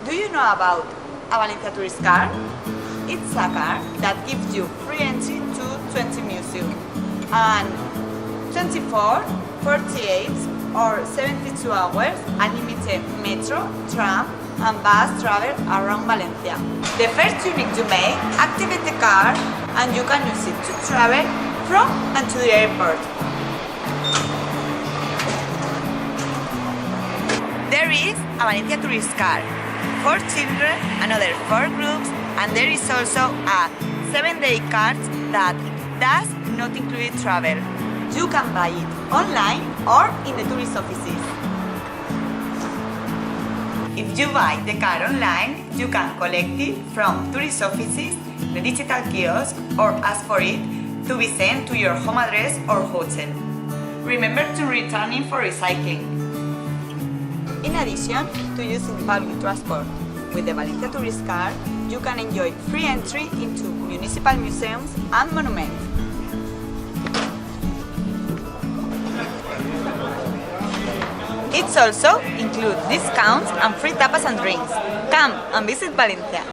Do you know about a Valencia tourist card? It's a card that gives you free entry to 20 museums and 24, 48 or 72 hours unlimited metro, tram and bus travel around Valencia. The first you need to make, activate the card and you can use it to travel from and to the airport. There is a Valencia tourist card for children, another for groups, and there is also a 7-day card that does not include travel. You can buy it online or in the tourist offices. If you buy the card online, you can collect it from tourist offices, the digital kiosk, or ask for it to be sent to your home address or hotel. Remember to return it for recycling. In addition to using public transport with the Valencia tourist card, you can enjoy free entry into municipal museums and monuments. It also includes discounts and free tapas and drinks. Come and visit Valencia.